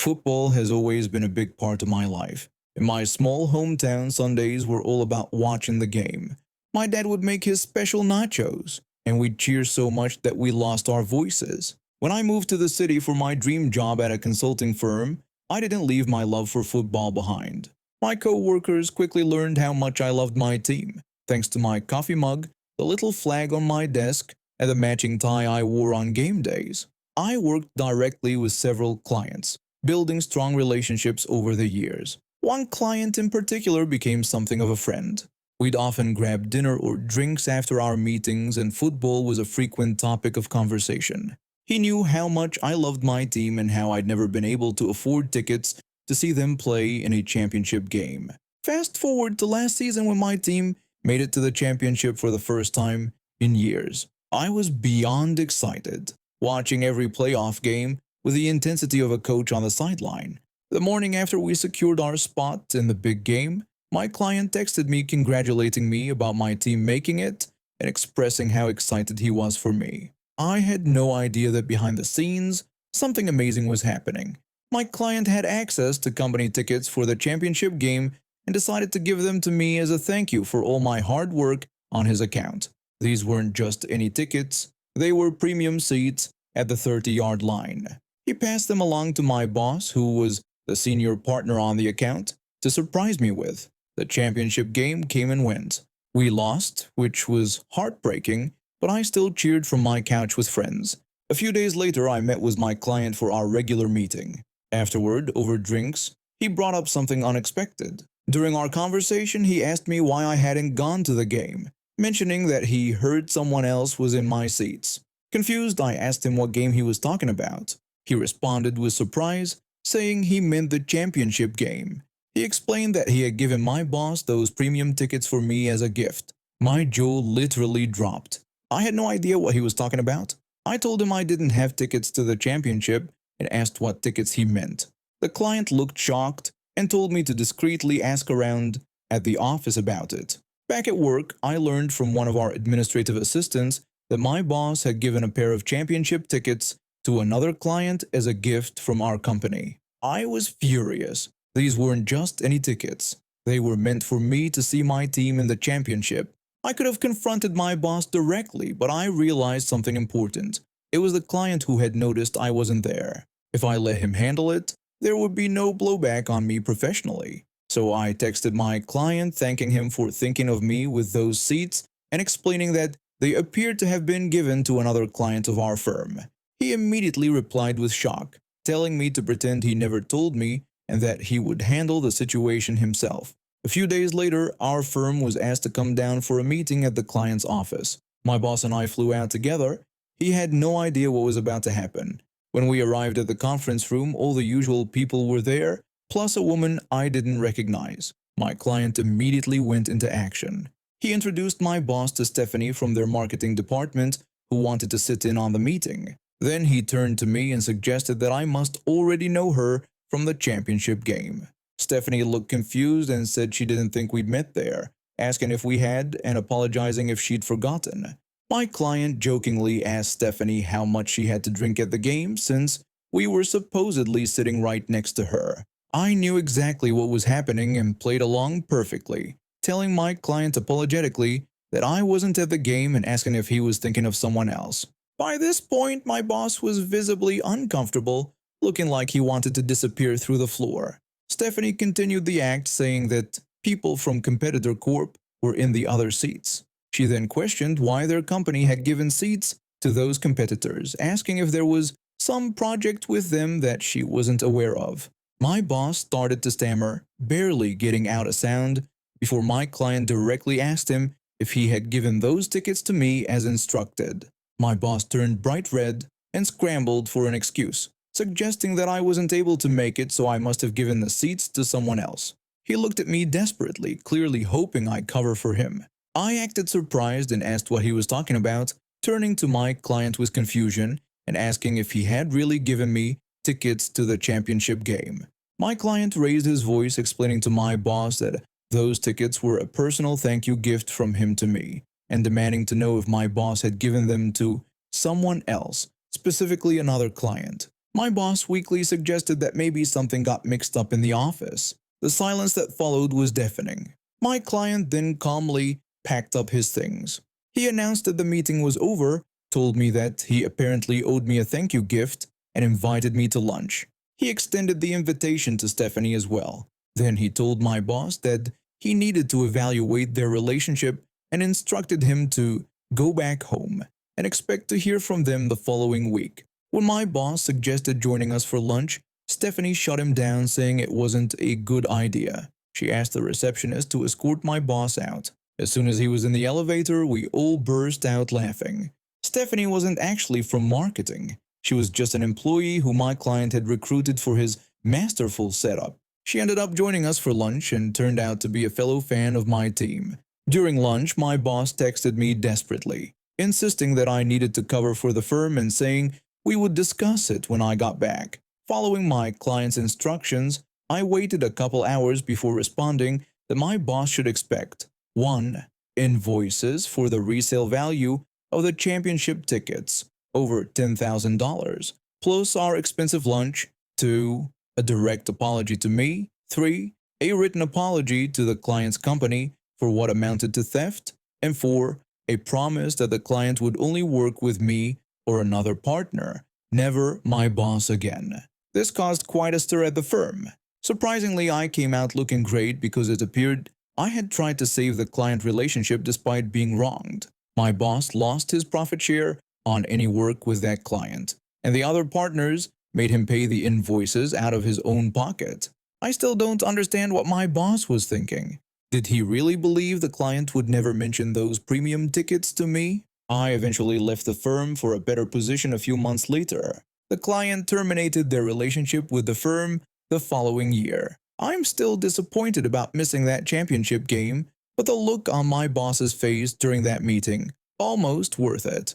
Football has always been a big part of my life. In my small hometown, Sundays were all about watching the game. My dad would make his special nachos, and we'd cheer so much that we lost our voices. When I moved to the city for my dream job at a consulting firm, I didn't leave my love for football behind. My co-workers quickly learned how much I loved my team, thanks to my coffee mug, the little flag on my desk, and the matching tie I wore on game days. I worked directly with several clients, building strong relationships over the years. One client in particular became something of a friend. We'd often grab dinner or drinks after our meetings, and football was a frequent topic of conversation. He knew how much I loved my team and how I'd never been able to afford tickets to see them play in a championship game. Fast forward to last season when my team made it to the championship for the first time in years. I was beyond excited, watching every playoff game with the intensity of a coach on the sideline. The morning after we secured our spot in the big game, my client texted me congratulating me about my team making it and expressing how excited he was for me. I had no idea that behind the scenes, something amazing was happening. My client had access to company tickets for the championship game and decided to give them to me as a thank you for all my hard work on his account. These weren't just any tickets, they were premium seats at the 30-yard line. He passed them along to my boss, who was the senior partner on the account, to surprise me with. The championship game came and went. We lost, which was heartbreaking, but I still cheered from my couch with friends. A few days later, I met with my client for our regular meeting. Afterward, over drinks, he brought up something unexpected. During our conversation, he asked me why I hadn't gone to the game, mentioning that he heard someone else was in my seats. Confused, I asked him what game he was talking about. He responded with surprise, saying he meant the championship game. He explained that he had given my boss those premium tickets for me as a gift. My jaw literally dropped. I had no idea what he was talking about. I told him I didn't have tickets to the championship and asked what tickets he meant. The client looked shocked and told me to discreetly ask around at the office about it. Back at work, I learned from one of our administrative assistants that my boss had given a pair of championship tickets to another client as a gift from our company. I was furious. These weren't just any tickets. They were meant for me to see my team in the championship. I could have confronted my boss directly, but I realized something important. It was the client who had noticed I wasn't there. If I let him handle it, there would be no blowback on me professionally. So I texted my client thanking him for thinking of me with those seats and explaining that they appeared to have been given to another client of our firm. He immediately replied with shock, telling me to pretend he never told me and that he would handle the situation himself. A few days later, our firm was asked to come down for a meeting at the client's office. My boss and I flew out together. He had no idea what was about to happen. When we arrived at the conference room, all the usual people were there, plus a woman I didn't recognize. My client immediately went into action. He introduced my boss to Stephanie from their marketing department, who wanted to sit in on the meeting. Then he turned to me and suggested that I must already know her from the championship game. Stephanie looked confused and said she didn't think we'd met there, asking if we had and apologizing if she'd forgotten. My client jokingly asked Stephanie how much she had to drink at the game since we were supposedly sitting right next to her. I knew exactly what was happening and played along perfectly, telling my client apologetically that I wasn't at the game and asking if he was thinking of someone else. By this point, my boss was visibly uncomfortable, looking like he wanted to disappear through the floor. Stephanie continued the act, saying that people from Competitor Corp were in the other seats. She then questioned why their company had given seats to those competitors, asking if there was some project with them that she wasn't aware of. My boss started to stammer, barely getting out a sound, before my client directly asked him if he had given those tickets to me as instructed. My boss turned bright red and scrambled for an excuse, suggesting that I wasn't able to make it, so I must have given the seats to someone else. He looked at me desperately, clearly hoping I'd cover for him. I acted surprised and asked what he was talking about, turning to my client with confusion and asking if he had really given me tickets to the championship game. My client raised his voice, explaining to my boss that those tickets were a personal thank you gift from him to me, and demanding to know if my boss had given them to someone else, specifically another client. My boss weakly suggested that maybe something got mixed up in the office. The silence that followed was deafening. My client then calmly packed up his things. He announced that the meeting was over, told me that he apparently owed me a thank you gift, and invited me to lunch. He extended the invitation to Stephanie as well. Then he told my boss that he needed to evaluate their relationship and instructed him to go back home and expect to hear from them the following week. When my boss suggested joining us for lunch, Stephanie shut him down, saying it wasn't a good idea. She asked the receptionist to escort my boss out. As soon as he was in the elevator, we all burst out laughing. Stephanie wasn't actually from marketing. She was just an employee who my client had recruited for his masterful setup. She ended up joining us for lunch and turned out to be a fellow fan of my team. During lunch, my boss texted me desperately, insisting that I needed to cover for the firm and saying we would discuss it when I got back. Following my client's instructions, I waited a couple hours before responding that my boss should expect 1. Invoices for the resale value of the championship tickets, over $10,000, plus our expensive lunch. 2. A direct apology to me. 3. A written apology to the client's company for what amounted to theft. And 4. A promise that the client would only work with me or another partner, never my boss again. This caused quite a stir at the firm. Surprisingly, I came out looking great because it appeared I had tried to save the client relationship despite being wronged. My boss lost his profit share on any work with that client, and the other partners made him pay the invoices out of his own pocket. I still don't understand what my boss was thinking. Did he really believe the client would never mention those premium tickets to me? I eventually left the firm for a better position a few months later. The client terminated their relationship with the firm the following year. I'm still disappointed about missing that championship game, but the look on my boss's face during that meeting, almost worth it.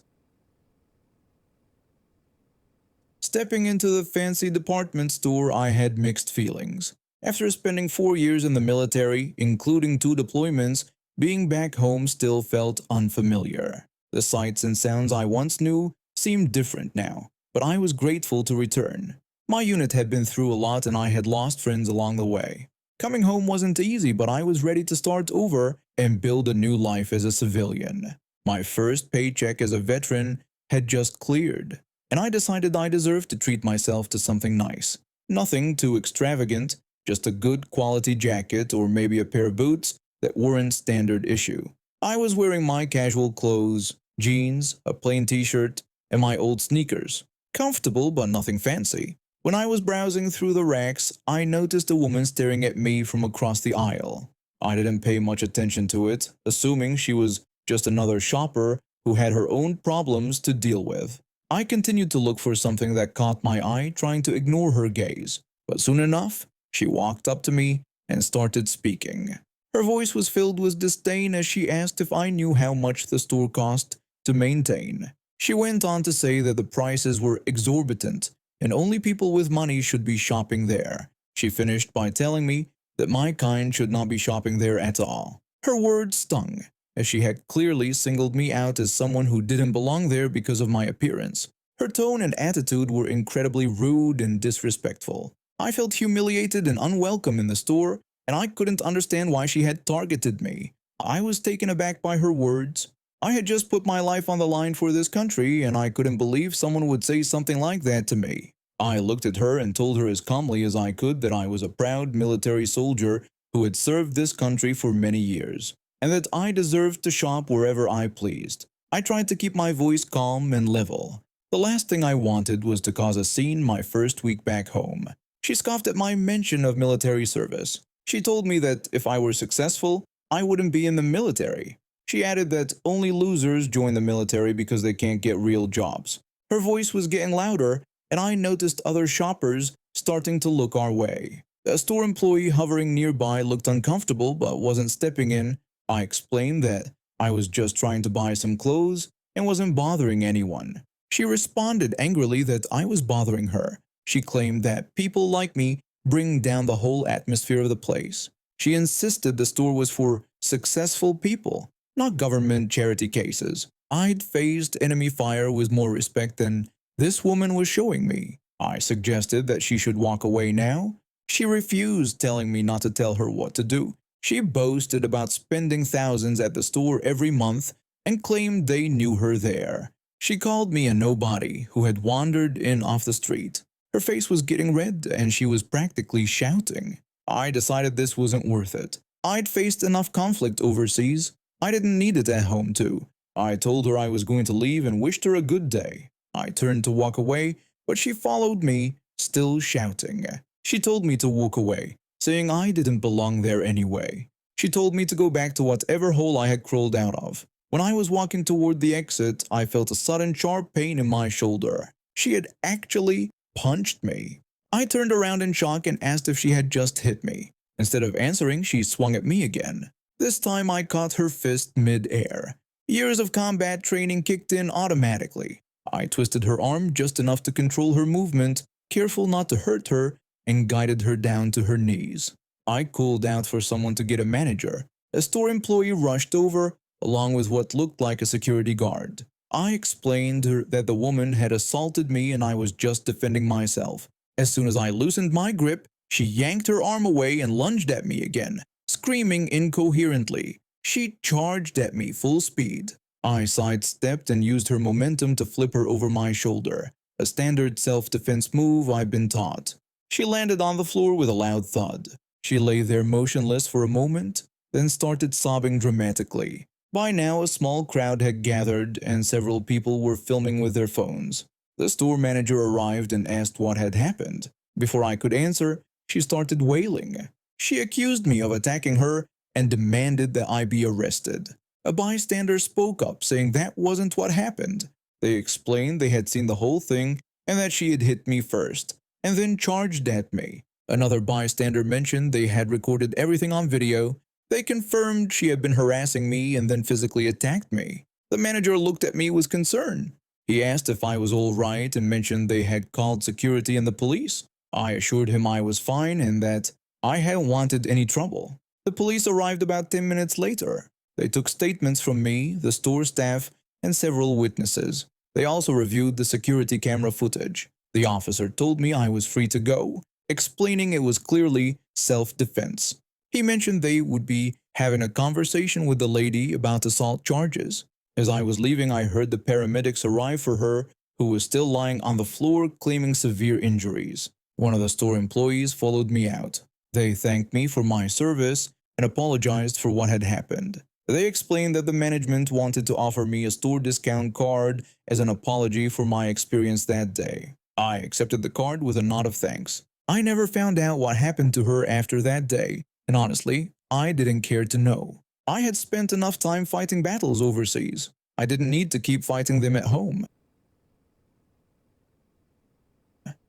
Stepping into the fancy department store, I had mixed feelings. After spending 4 years in the military, including 2 deployments, being back home still felt unfamiliar. The sights and sounds I once knew seemed different now, but I was grateful to return. My unit had been through a lot and I had lost friends along the way. Coming home wasn't easy, but I was ready to start over and build a new life as a civilian. My first paycheck as a veteran had just cleared, and I decided I deserved to treat myself to something nice. Nothing too extravagant, just a good quality jacket or maybe a pair of boots that weren't standard issue. I was wearing my casual clothes, jeans, a plain t-shirt, and my old sneakers. Comfortable but nothing fancy. When I was browsing through the racks, I noticed a woman staring at me from across the aisle. I didn't pay much attention to it, assuming she was just another shopper who had her own problems to deal with. I continued to look for something that caught my eye, trying to ignore her gaze. But soon enough, she walked up to me and started speaking. Her voice was filled with disdain as she asked if I knew how much the store cost to maintain. She went on to say that the prices were exorbitant and only people with money should be shopping there. She finished by telling me that my kind should not be shopping there at all. Her words stung, as she had clearly singled me out as someone who didn't belong there because of my appearance. Her tone and attitude were incredibly rude and disrespectful. I felt humiliated and unwelcome in the store, and I couldn't understand why she had targeted me. I was taken aback by her words. I had just put my life on the line for this country, and I couldn't believe someone would say something like that to me. I looked at her and told her as calmly as I could that I was a proud military soldier who had served this country for many years, and that I deserved to shop wherever I pleased. I tried to keep my voice calm and level. The last thing I wanted was to cause a scene my first week back home. She scoffed at my mention of military service. She told me that if I were successful, I wouldn't be in the military. She added that only losers join the military because they can't get real jobs. Her voice was getting louder, and I noticed other shoppers starting to look our way. A store employee hovering nearby looked uncomfortable but wasn't stepping in. I explained that I was just trying to buy some clothes and wasn't bothering anyone. She responded angrily that I was bothering her. She claimed that people like me bring down the whole atmosphere of the place. She insisted the store was for successful people, not government charity cases. I'd faced enemy fire with more respect than this woman was showing me. I suggested that she should walk away now. She refused, telling me not to tell her what to do. She boasted about spending thousands at the store every month and claimed they knew her there. She called me a nobody who had wandered in off the street. Her face was getting red and she was practically shouting. I decided this wasn't worth it. I'd faced enough conflict overseas. I didn't need it at home too. I told her I was going to leave and wished her a good day. I turned to walk away, but she followed me, still shouting. She told me to walk away, saying I didn't belong there anyway. She told me to go back to whatever hole I had crawled out of. When I was walking toward the exit, I felt a sudden sharp pain in my shoulder. She had actually punched me. I turned around in shock and asked if she had just hit me. Instead of answering, she swung at me again. This time I caught her fist mid-air. Years of combat training kicked in automatically. I twisted her arm just enough to control her movement, careful not to hurt her, and guided her down to her knees. I called out for someone to get a manager. A store employee rushed over, along with what looked like a security guard. I explained that the woman had assaulted me and I was just defending myself. As soon as I loosened my grip, she yanked her arm away and lunged at me again, screaming incoherently. She charged at me full speed. I sidestepped and used her momentum to flip her over my shoulder, a standard self-defense move I've been taught. She landed on the floor with a loud thud. She lay there motionless for a moment, then started sobbing dramatically. By now, a small crowd had gathered and several people were filming with their phones. The store manager arrived and asked what had happened. Before I could answer, she started wailing. She accused me of attacking her and demanded that I be arrested. A bystander spoke up, saying that wasn't what happened. They explained they had seen the whole thing and that she had hit me first, and then charged at me. Another bystander mentioned they had recorded everything on video. They confirmed she had been harassing me and then physically attacked me. The manager looked at me with concern. He asked if I was all right and mentioned they had called security and the police. I assured him I was fine and that I hadn't wanted any trouble. The police arrived about 10 minutes later. They took statements from me, the store staff, and several witnesses. They also reviewed the security camera footage. The officer told me I was free to go, explaining it was clearly self-defense. He mentioned they would be having a conversation with the lady about assault charges. As I was leaving, I heard the paramedics arrive for her, who was still lying on the floor claiming severe injuries. One of the store employees followed me out. They thanked me for my service and apologized for what had happened. They explained that the management wanted to offer me a store discount card as an apology for my experience that day. I accepted the card with a nod of thanks. I never found out what happened to her after that day, and honestly, I didn't care to know. I had spent enough time fighting battles overseas. I didn't need to keep fighting them at home.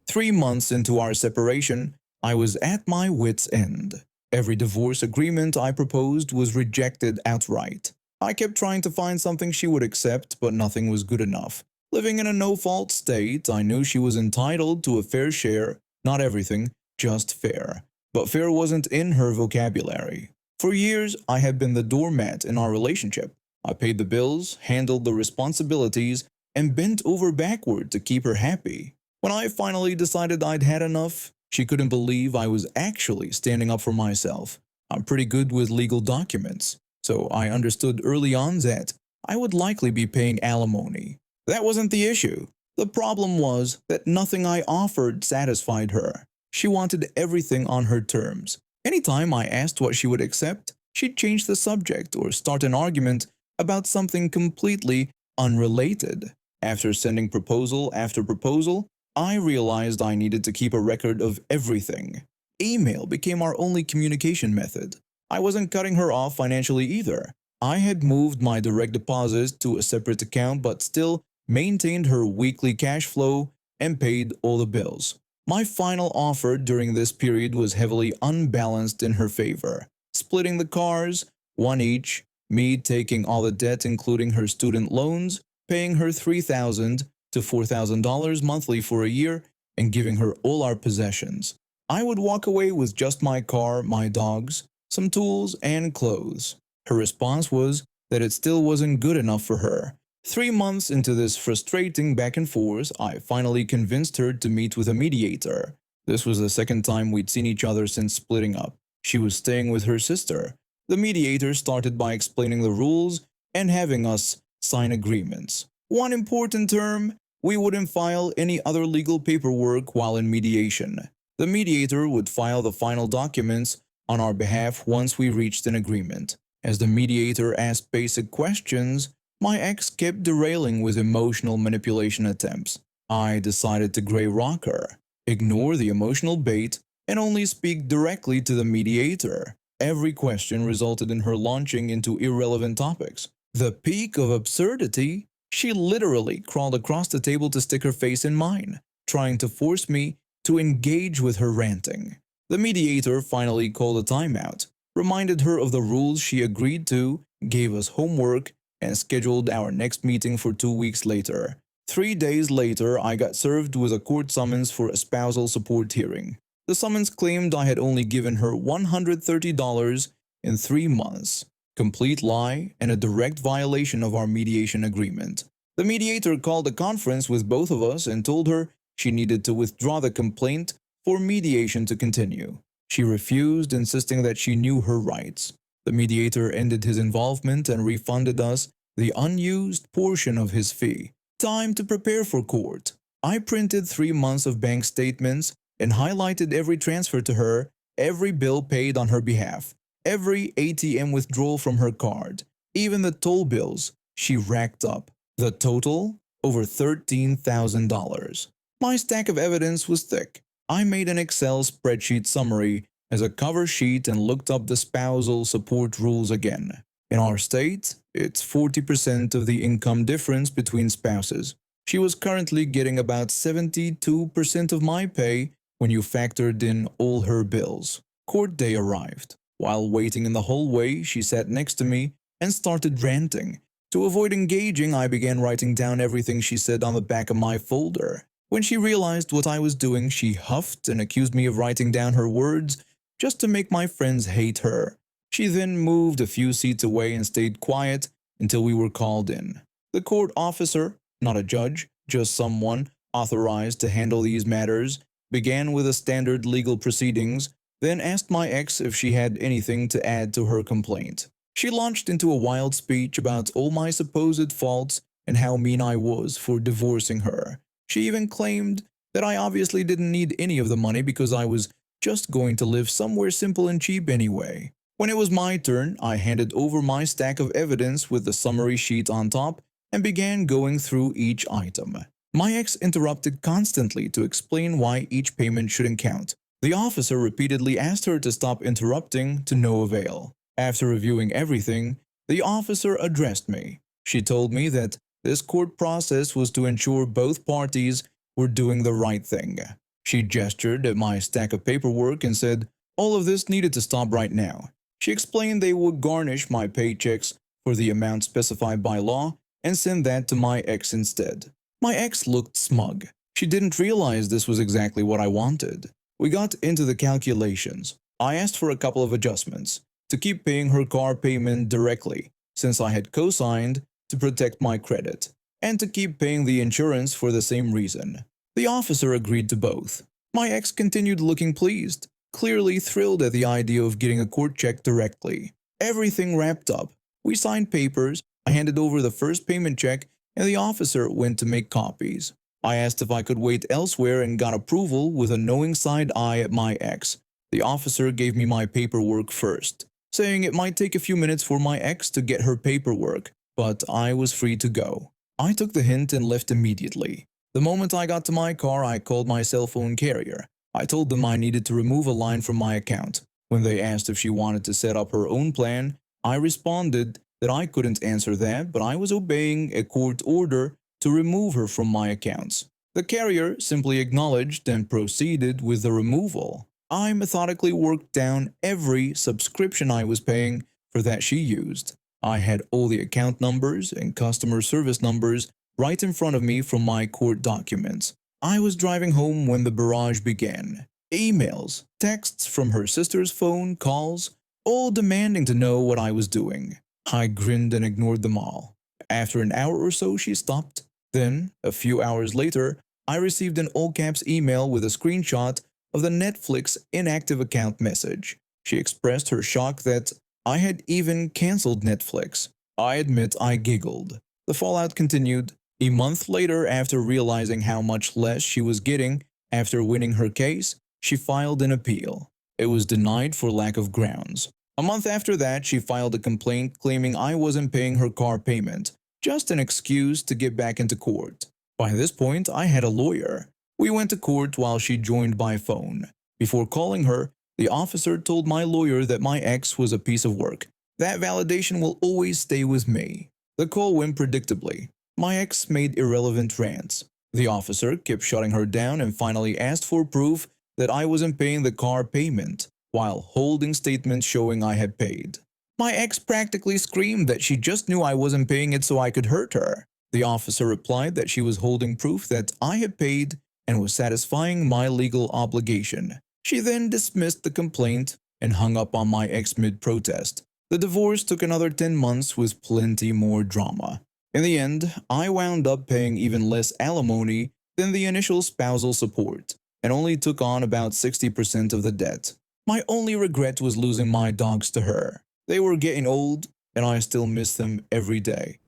3 months into our separation, I was at my wit's end. Every divorce agreement I proposed was rejected outright. I kept trying to find something she would accept, but nothing was good enough. Living in a no-fault state, I knew she was entitled to a fair share, not everything, just fair. But fair wasn't in her vocabulary. For years, I had been the doormat in our relationship. I paid the bills, handled the responsibilities, and bent over backward to keep her happy. When I finally decided I'd had enough, she couldn't believe I was actually standing up for myself. I'm pretty good with legal documents, so I understood early on that I would likely be paying alimony. That wasn't the issue. The problem was that nothing I offered satisfied her. She wanted everything on her terms. Anytime I asked what she would accept, she'd change the subject or start an argument about something completely unrelated. After sending proposal after proposal, I realized I needed to keep a record of everything. Email became our only communication method. I wasn't cutting her off financially either. I had moved my direct deposits to a separate account but still maintained her weekly cash flow and paid all the bills. My final offer during this period was heavily unbalanced in her favor, splitting the cars, one each, me taking all the debt including her student loans, paying her $3,000 to $4,000 monthly for a year, and giving her all our possessions. I would walk away with just my car, my dogs, some tools, and clothes. Her response was that it still wasn't good enough for her. 3 months into this frustrating back and forth, I finally convinced her to meet with a mediator. This was the second time we'd seen each other since splitting up. She was staying with her sister. The mediator started by explaining the rules and having us sign agreements. One important term: we wouldn't file any other legal paperwork while in mediation. The mediator would file the final documents on our behalf once we reached an agreement. As the mediator asked basic questions, my ex kept derailing with emotional manipulation attempts. I decided to gray rock her, ignore the emotional bait, and only speak directly to the mediator. Every question resulted in her launching into irrelevant topics. The peak of absurdity: she literally crawled across the table to stick her face in mine, trying to force me to engage with her ranting. The mediator finally called a timeout, reminded her of the rules she agreed to, gave us homework, and scheduled our next meeting for 2 weeks later. 3 days later, I got served with a court summons for a spousal support hearing. The summons claimed I had only given her $130 in 3 months. Complete lie and a direct violation of our mediation agreement. The mediator called a conference with both of us and told her she needed to withdraw the complaint for mediation to continue. She refused, insisting that she knew her rights. The mediator ended his involvement and refunded us the unused portion of his fee. Time to prepare for court. I printed 3 months of bank statements and highlighted every transfer to her, every bill paid on her behalf, every ATM withdrawal from her card, even the toll bills she racked up. The total: over $13,000. My stack of evidence was thick. I made an Excel spreadsheet summary as a cover sheet and looked up the spousal support rules again. In our state, it's 40% of the income difference between spouses. She was currently getting about 72% of my pay when you factored in all her bills. Court day arrived. While waiting in the hallway, she sat next to me and started ranting. To avoid engaging, I began writing down everything she said on the back of my folder. When she realized what I was doing, she huffed and accused me of writing down her words just to make my friends hate her. She then moved a few seats away and stayed quiet until we were called in. The court officer, not a judge, just someone authorized to handle these matters, began with the standard legal proceedings, then asked my ex if she had anything to add to her complaint. She launched into a wild speech about all my supposed faults and how mean I was for divorcing her. She even claimed that I obviously didn't need any of the money because I was just going to live somewhere simple and cheap anyway. When it was my turn, I handed over my stack of evidence with the summary sheet on top and began going through each item. My ex interrupted constantly to explain why each payment shouldn't count. The officer repeatedly asked her to stop interrupting, to no avail. After reviewing everything, the officer addressed me. She told me that this court process was to ensure both parties were doing the right thing. She gestured at my stack of paperwork and said all of this needed to stop right now. She explained they would garnish my paychecks for the amount specified by law and send that to my ex instead. My ex looked smug. She didn't realize this was exactly what I wanted. We got into the calculations. I asked for a couple of adjustments: to keep paying her car payment directly, since I had co-signed, to protect my credit, and to keep paying the insurance for the same reason. The officer agreed to both. My ex continued looking pleased, clearly thrilled at the idea of getting a court check directly. Everything wrapped up. We signed papers, I handed over the first payment check, and the officer went to make copies. I asked if I could wait elsewhere and got approval with a knowing side eye at my ex. The officer gave me my paperwork first, saying it might take a few minutes for my ex to get her paperwork, but I was free to go. I took the hint and left immediately. The moment I got to my car, I called my cell phone carrier. I told them I needed to remove a line from my account. When they asked if she wanted to set up her own plan, I responded that I couldn't answer that, but I was obeying a court order to remove her from my accounts. The carrier simply acknowledged and proceeded with the removal. I methodically worked down every subscription I was paying for that she used. I had all the account numbers and customer service numbers right in front of me from my court documents. I was driving home when the barrage began. Emails, texts from her sister's phone, calls, all demanding to know what I was doing. I grinned and ignored them all. After an hour or so, she stopped. Then, a few hours later, I received an all-caps email with a screenshot of the Netflix inactive account message. She expressed her shock that I had even cancelled Netflix. I admit I giggled. The fallout continued. A month later, after realizing how much less she was getting after winning her case, she filed an appeal. It was denied for lack of grounds. A month after that, she filed a complaint claiming I wasn't paying her car payment, just an excuse to get back into court. By this point, I had a lawyer. We went to court while she joined by phone. Before calling her, the officer told my lawyer that my ex was a piece of work. That validation will always stay with me. The call went predictably. My ex made irrelevant rants. The officer kept shutting her down and finally asked for proof that I wasn't paying the car payment, while holding statements showing I had paid. My ex practically screamed that she just knew I wasn't paying it so I could hurt her. The officer replied that she was holding proof that I had paid and was satisfying my legal obligation. She then dismissed the complaint and hung up on my ex mid-protest. The divorce took another 10 months with plenty more drama. In the end, I wound up paying even less alimony than the initial spousal support, and only took on about 60% of the debt. My only regret was losing my dogs to her. They were getting old, and I still miss them every day.